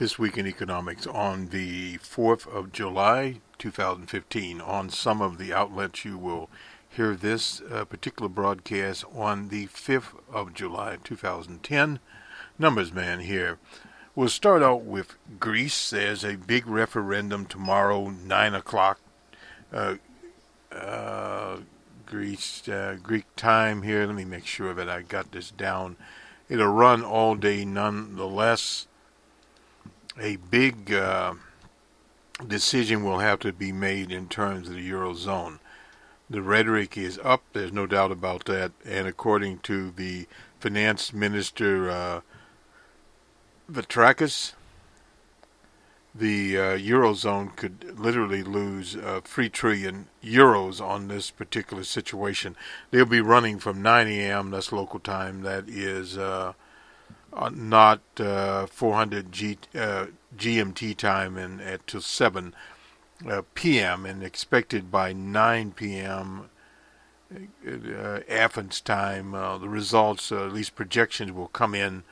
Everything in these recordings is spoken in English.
This Week in Economics on the 4th of July, 2015. On some of the outlets, you will hear this particular broadcast on the 5th of July, 2010. Numbers man here. We'll start out with Greece. There's a big referendum tomorrow, 9 o'clock. Greek time here. Let me make sure that I got this down. It'll run all day nonetheless. A big decision will have to be made in terms of the Eurozone. The rhetoric is up, there's no doubt about that, and according to the finance minister Vatrakis, the Eurozone could literally lose 3 trillion euros on this particular situation. They'll be running from 9 a.m., that's local time, that is not 400 GMT time, and till 7 p.m. and expected by 9 p.m. Athens time. The results, at least projections, will come in.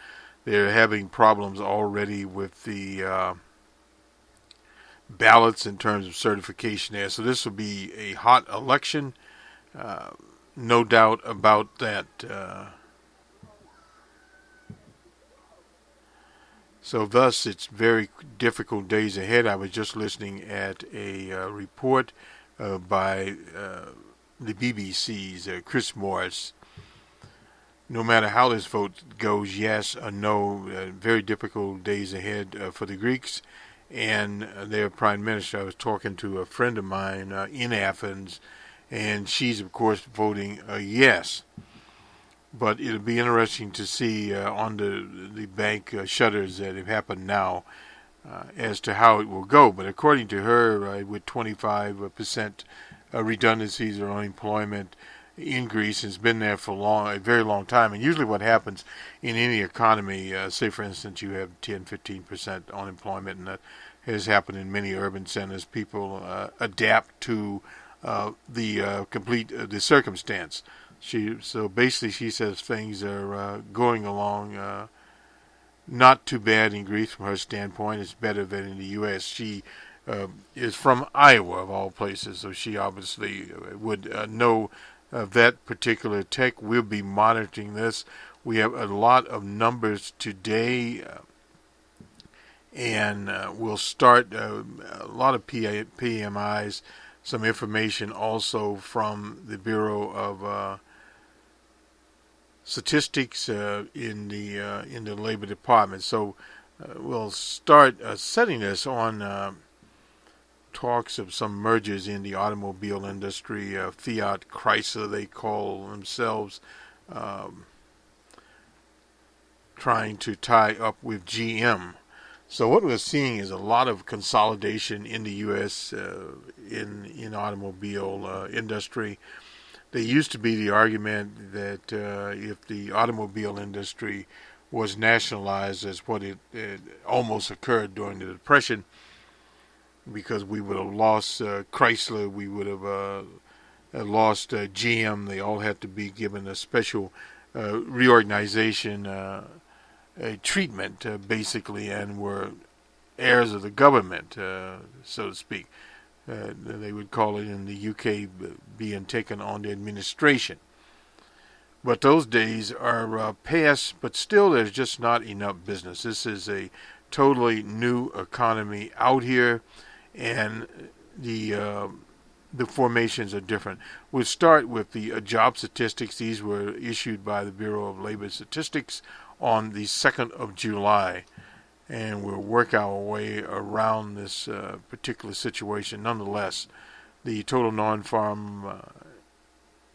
They're having problems already with the ballots in terms of certification there. So this will be a hot election, no doubt about that. So thus, it's very difficult days ahead. I was just listening at a report by the BBC's Chris Morris. No matter how this vote goes, yes or no, very difficult days ahead for the Greeks and their prime minister. I was talking to a friend of mine in Athens, and she's, of course, voting yes. But it'll be interesting to see on the bank shutters that have happened now as to how it will go. But according to her, with 25% redundancies or unemployment in Greece, it's been there for a very long time. And usually what happens in any economy, say for instance you have 10-15% unemployment, and that has happened in many urban centers, people adapt to the circumstance. So basically she says things are going along not too bad in Greece from her standpoint. It's better than in the U.S. She is from Iowa, of all places, so she obviously would know that particular tech. We'll be monitoring this. We have a lot of numbers today, and we'll start a lot of PMIs, some information also from the Bureau of Statistics in the Labor Department. So we'll start setting this on talks of some mergers in the automobile industry. Fiat, Chrysler, they call themselves, trying to tie up with GM. So what we're seeing is a lot of consolidation in the U.S. In automobile industry. There used to be the argument that if the automobile industry was nationalized, as what it almost occurred during the Depression, because we would have lost Chrysler, we would have lost GM. They all had to be given a special reorganization treatment, basically, and were heirs of the government, so to speak. They would call it in the UK being taken on the administration. But those days are past, but still there's just not enough business. This is a totally new economy out here, and the formations are different. We'll start with the job statistics. These were issued by the Bureau of Labor Statistics on the 2nd of July. And we'll work our way around this particular situation. Nonetheless, the total non-farm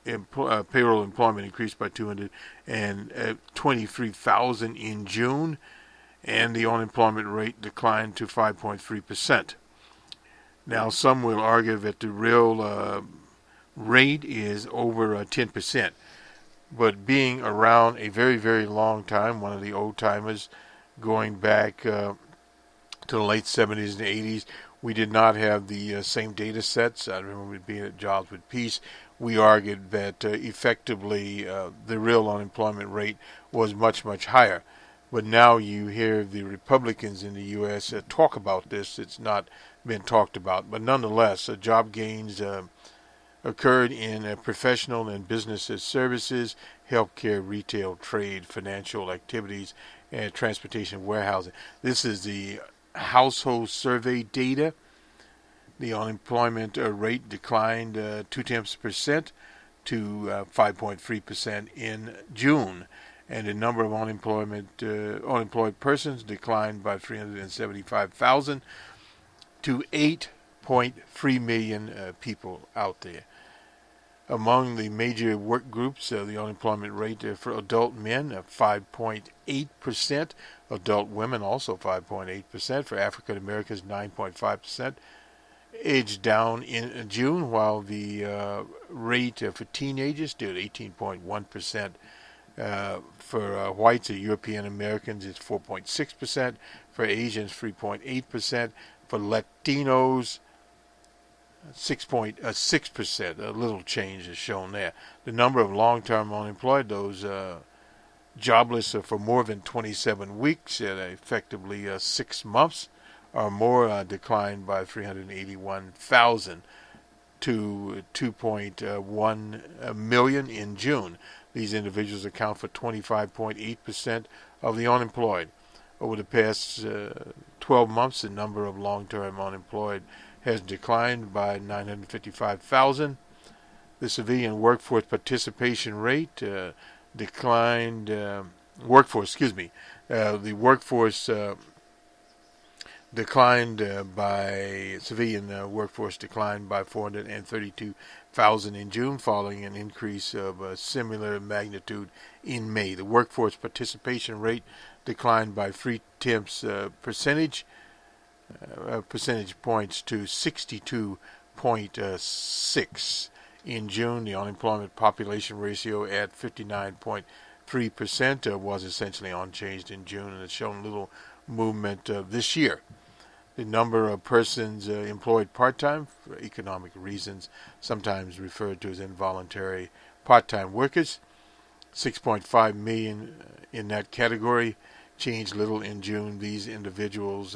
payroll employment increased by 223,000 in June, and the unemployment rate declined to 5.3%. Now, some will argue that the real rate is over 10%. But being around a very, very long time, one of the old-timers, going back to the late 70s and 80s, we did not have the same data sets. I remember being at Jobs with Peace. We argued that effectively the real unemployment rate was much, much higher. But now you hear the Republicans in the U.S. Talk about this. It's not been talked about. But nonetheless, job gains occurred in professional and business services, healthcare, retail, trade, financial activities, and transportation warehousing. This is the household survey data. The unemployment rate declined 0.2% to 5.3% in June, and the number of unemployed persons declined by 375,000 to 8.3 million people out there. Among the major work groups, the unemployment rate for adult men 5.8%, adult women also 5.8%, for African Americans 9.5%, edged down in June, while the rate for teenagers stood 18.1%. For whites or European Americans, it's 4.6%. For Asians, 3.8%. For Latinos, 6.6%. A little change is shown there. The number of long-term unemployed, those jobless for more than 27 weeks, effectively 6 months or more, declined by 381,000 to 2.1 million in June. These individuals account for 25.8% of the unemployed. Over the past 12 months, the number of long-term unemployed has declined by 955,000. The civilian workforce participation rate declined. The workforce declined by civilian workforce declined by 432,000 in June, following an increase of a similar magnitude in May. The workforce participation rate declined by 0.3 percentage points to 62.6 in June. The unemployment population ratio at 59.3% was essentially unchanged in June, and it's shown little movement this year. The number of persons employed part-time for economic reasons, sometimes referred to as involuntary part-time workers, 6.5 million in that category, changed little in June. These individuals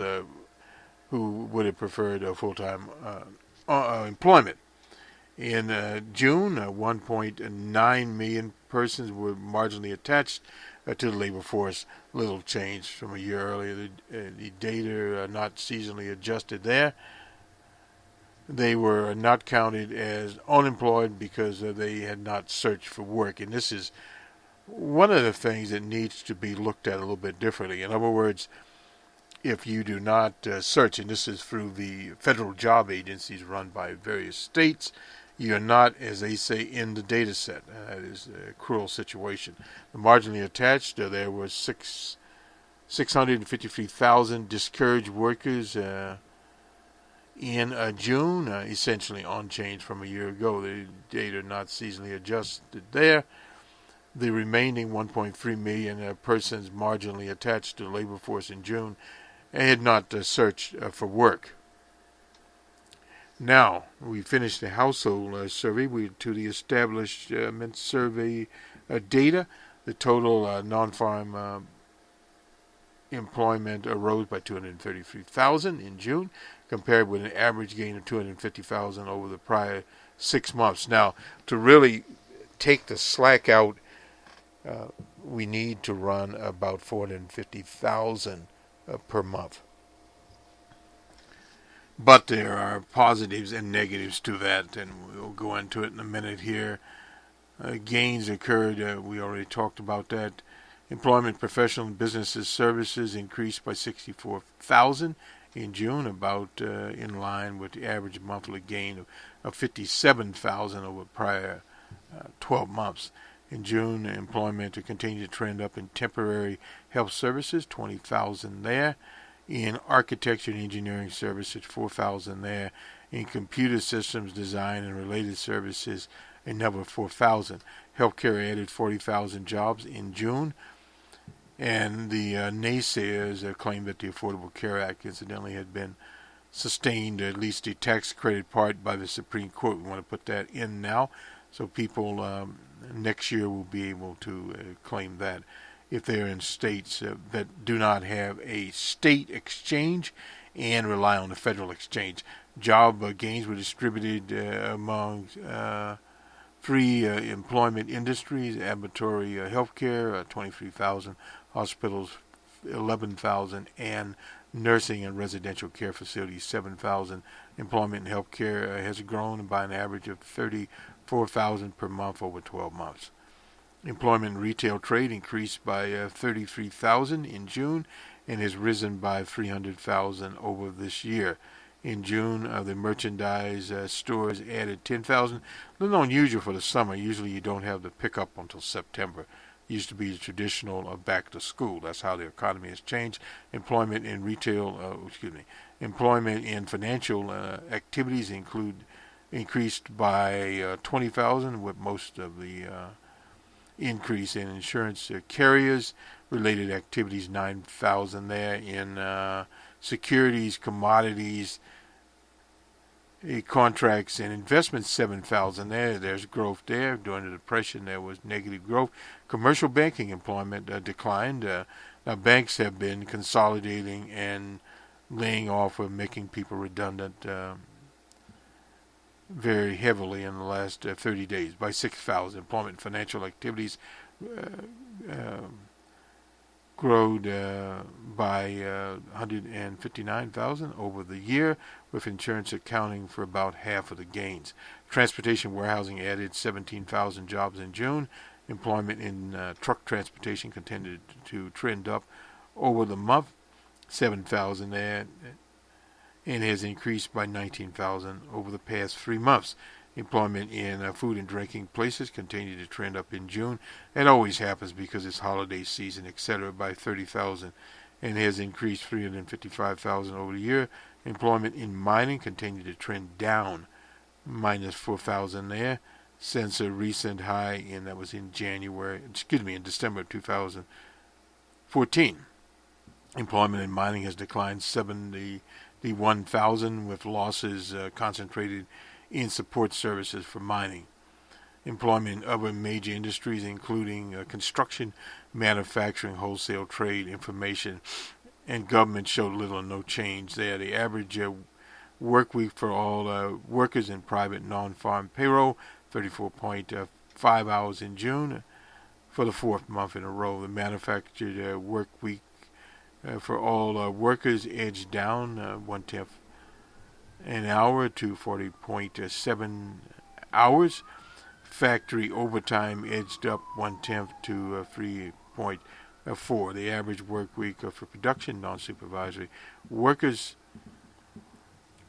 who would have preferred full-time employment. In June, 1.9 million persons were marginally attached to the labor force. Little change from a year earlier. The data are not seasonally adjusted there. They were not counted as unemployed because they had not searched for work. And this is one of the things that needs to be looked at a little bit differently. In other words, if you do not search, and this is through the federal job agencies run by various states, you're not, as they say, in the data set. That is a cruel situation. The marginally attached, there were 653,000 discouraged workers in June, essentially unchanged from a year ago. The data not seasonally adjusted there. The remaining 1.3 million persons marginally attached to the labor force in June had not searched for work. Now, we finished the household survey. To the establishment survey data, the total non-farm employment rose by 233,000 in June, compared with an average gain of 250,000 over the prior 6 months. Now, to really take the slack out, we need to run about 450,000 per month. But there are positives and negatives to that, and we'll go into it in a minute here. Gains occurred, we already talked about that. Employment, professional, and businesses, services increased by 64,000 in June, about in line with the average monthly gain of 57,000 over prior 12 months. In June, employment continued to trend up in temporary health services, 20,000 there. In architecture and engineering services, 4,000 there. In computer systems design and related services, another 4,000. Healthcare added 40,000 jobs in June. And the naysayers claimed that the Affordable Care Act, incidentally, had been sustained, at least the tax credit part, by the Supreme Court. We want to put that in now, so people next year will be able to claim that. if they're in states that do not have a state exchange and rely on the federal exchange. Job gains were distributed among three employment industries: ambulatory healthcare, 23,000; hospitals, 11,000; and nursing and residential care facilities, 7,000. Employment in healthcare has grown by an average of 34,000 per month over 12 months. Employment in retail trade increased by 33,000 in June and has risen by 300,000 over this year. In June, the merchandise stores added 10,000. A little unusual for the summer. Usually you don't have the pickup until September. It used to be the traditional back to school. That's how the economy has changed. Employment in employment in financial activities increased by 20,000, with most of the increase in insurance carriers related activities, 9,000 there. In securities, commodities, contracts, and investments, 7,000 there. There's growth there. During the Depression, there was negative growth. Commercial banking employment declined. Now, banks have been consolidating and laying off or making people redundant very heavily in the last 30 days by 6,000. Employment and financial activities growed by 159,000 over the year, with insurance accounting for about half of the gains. Transportation warehousing added 17,000 jobs in June. Employment in truck transportation continued to trend up over the month, 7,000 there, and has increased by 19,000 over the past 3 months. Employment in food and drinking places continued to trend up in June. It always happens because it's holiday season, etc., by 30,000, and has increased 355,000 over the year. Employment in mining continued to trend down, minus 4,000 there, since a recent high, and that was in December of 2014. Employment in mining has declined 71,000, with losses concentrated in support services for mining. Employment in other major industries, including construction, manufacturing, wholesale trade, information, and government, showed little or no change there. The average work week for all workers in private non-farm payroll, 34.5 hours in June for the fourth month in a row. The manufactured work week for all workers edged down 1/10 an hour to 40.7 hours. Factory overtime edged up 1/10 to 3.4. The average work week for production non-supervisory workers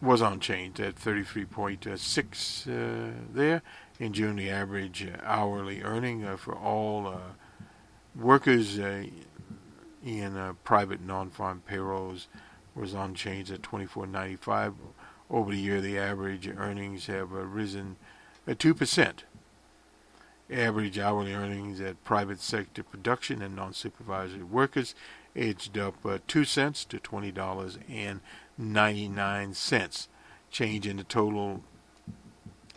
was unchanged at 33.6 there. In June, the average hourly earning for all workers in private non-farm payrolls was unchanged at $24.95. Over the year, the average earnings have risen 2%. Average hourly earnings at private sector production and non-supervisory workers edged up 2 cents to $20.99. Change in the total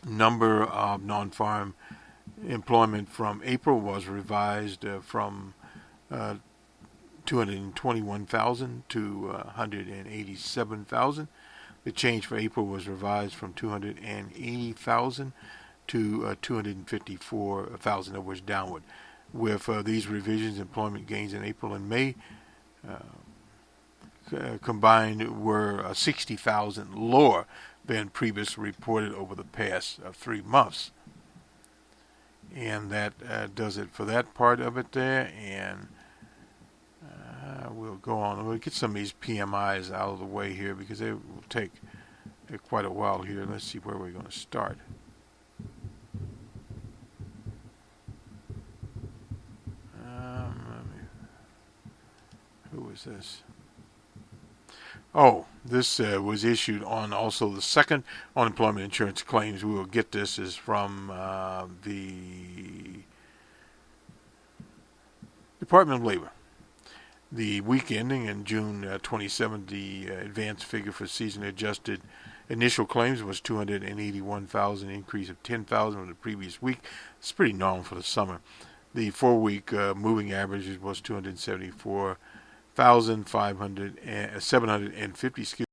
number of non-farm employment from April was revised from 221,000 to 187,000. The change for April was revised from 280,000 to 254,000, of which downward. With these revisions, employment gains in April and May combined were 60,000 lower than previously reported over the past 3 months. And that does it for that part of it there. And we'll go on. We'll get some of these PMIs out of the way here because they will take quite a while here. Let's see where we're going to start. Who is this? Oh, this was issued on also the second unemployment insurance claims. We will get this is from the Department of Labor. The week ending in June 27th, the advanced figure for season-adjusted initial claims was 281,000, increase of 10,000 from the previous week. It's pretty normal for the summer. The 4-week moving average was 274,750